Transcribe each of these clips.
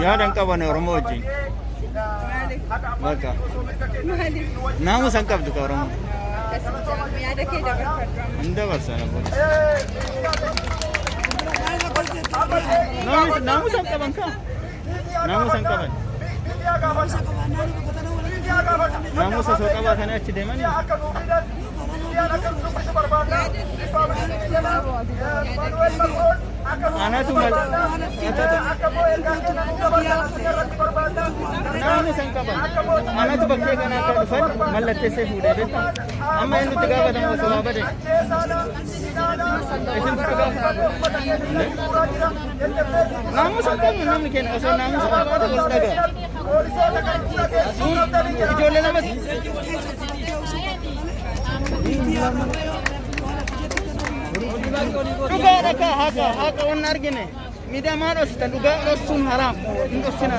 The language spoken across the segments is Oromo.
Yaadaan qaban Oromoo wajjin. Bakka. Naamusa hin qabdu ka Oromoo. Hin dabarsan abbootis. Naamusa hin qaban ka? Naamusa hin qaban. Naamusa soo qabaatanii achi deemanii. Anatu mal namu sangkapan anatu bakke kana ka dufan mallatte se fude beta amma endu tiga bada mo so abade esin tiga namu sangkapan namu ken aso namu sangkapan bos daga ijole namas Duga raka haka on argine mida maros ta duga rosun haram indo sina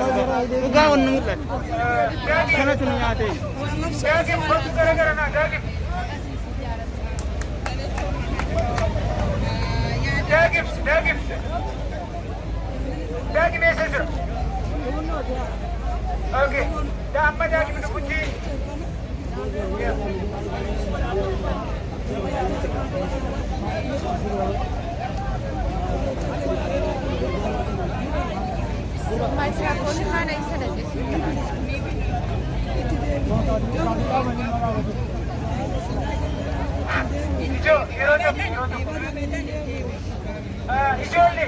duga on mutat kana tun yaate dagi message okay da amma dagi min kuji Microphone mana isa na dito. Ijo, Ijoli.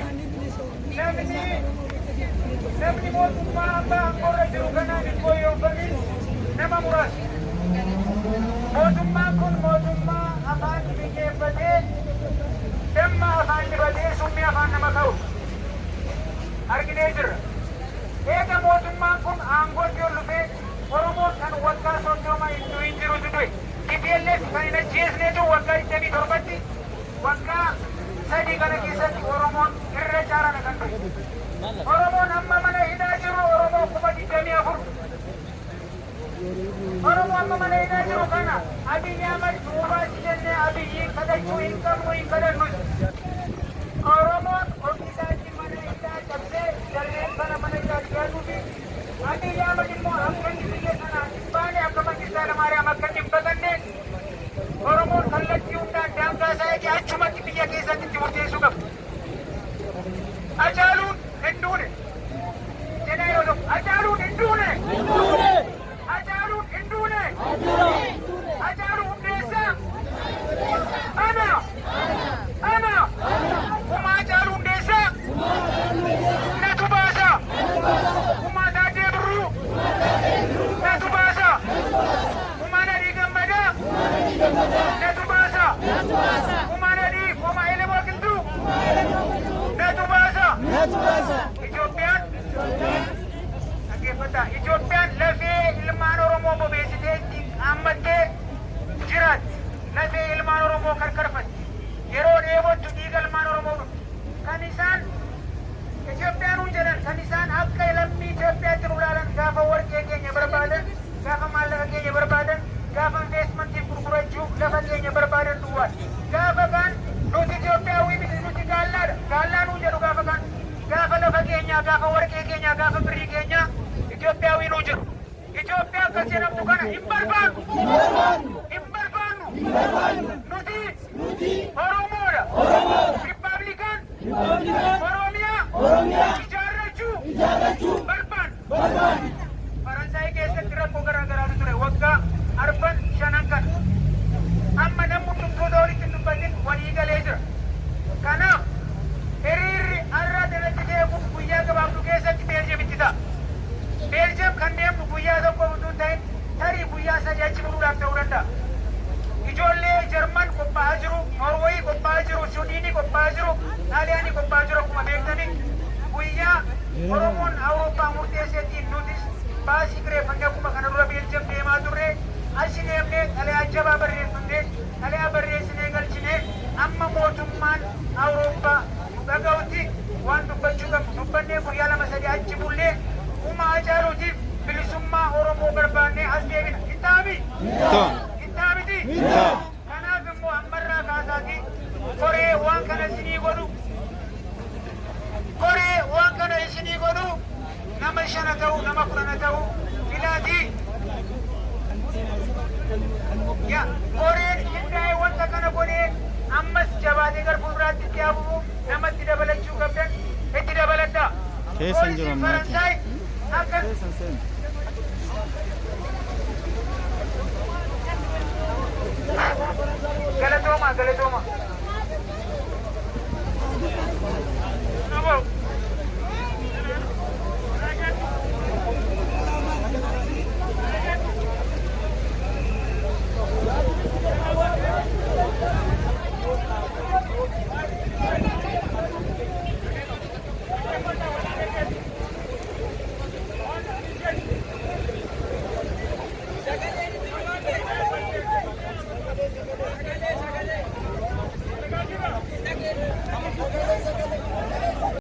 Namni mo tumama ang oras yung kanan ko yung gabi. mootummaan kun mootummaa afaan biyyeeffatee damma afaan dibatee summii afaan nama ta'u arginee jirra. Eega mootummaan kun aangootti ol dhufee Oromoon kan waggaa 30 hin jirutu du'e. TPLF kan hin ajjeesneetu waggaa 27tti waggaa 3 kana keessatti Oromoon irra caarame kan ta'e. Oromoon amma mana hidhaa jiru Oromoo 24,000. Oromoo amma mana hidhaa jiru kana Abiyyi Ahmad duubaatti jennee Abiyyi kadhachuu hin qabnu hin kadhannus. Oromoon ofiisaatti mana hidhaa cabsee jarreen kana mana hidhaa jiraatuufi Abiyyi Ahmad immoo akka inni biyya sana hin baane akka Mangistuu Hayilamaariyaam akka inni hin baqanne Oromoon kallattii hundaan daangaa isaa eegee achumatti biyya keessatti itti murteessuu qaba. Hacaaluun hin duune jedhaa yoo ta'u Hacaaluun hin duune Hacaaluun hin duune Hacaaluu hundeessaa ana kuma Hacaaluu hundeessaa natu baasa kuma Taadee Birruu natu baasa kuma Nadii Gammadaa natu baasa kuma Nadii kuma Elemoo Qilxuu natu baasa. Itoophiyaan lafee ilmaan Oromoo bobeessitee hammattee jiraatti. Lafee ilmaan Oromoo karkarfatti. Yeroo dheebottu dhiiga ilmaan Oromoo dhufu. Kan isaan Itoophiyaanuu jedhan kan isaan akka lammii Itoophiyaatti nu ilaalan gaafa warqee keenya barbaadan, gaafa maallaqa keenya barbaadan, gaafa investmentii gurgurachuu lafa keenya barbaadan duwwaadha. Gaafa kaan nuti Itoophiyaawii miti nuti gaallaadha. Gaallaanuu jedhu gaafa kaan gaafa lafa keenya, gaafa warqee keenya, gaafa birrii keenya Itoophiyaawii nuu jiru. Itoophiyaa akkas jedhamtu kana hin barbaannu. Hin barbaannu. Nuti Oromoodha. Rippaabilikaan Oromiyaa ijaarrachuu barbaannu. Faransaayii keessatti rakkoo garaa garaatu ture waggaa 45 kana. Amma namni dhumtoota walitti hin dubbatin walii galee jira. Kanaaf hiriirri har'a irratti deemuuf guyyaa gabaabduu keessatti Beeljeemitti ta'a. Beeljeem kan deemnu guyyaa tokko utuu hin ta'in tarii guyyaa 3 achi buluudhaaf ta'uu danda'a. Ijoollee Jarman qophaa'aa jiru, Noorweeyii qophaa'aa jiru, Suudiinii qophaa'aa jiru, Xaaliyaanii qophaa'aa jiru akkuma beektanii guyyaa Oromoon Awurooppaa murteesseetiin nutis baasii kireeffannee akkuma kana dura Beeljeem deemaa turre achi deemnee xalayaa jabaa barreeffamnee xalayaa barreessinee galchinee amma mootummaan Awurooppaa nu dhaga'utti waan dubbachuu qabnu dubbannee guyyaa 2-3 achi bullee kuma Hacaaluutiif bilisummaa Oromoo barbaannee as deebina. Kitaabi? Kitaabiti? Kanaaf immoo ammarraa kaasaatii koree waan kana isinii godhu nama 5 ta'u nama 10 ta'u filaatii koreen qindaa'ee wanta kana godhee ammas jabaatee gara fuulduraatti itti hafuuf namatti dabalachuu qabdan itti dabaladhaa. Keessan jiru Faransaay akka galatooma.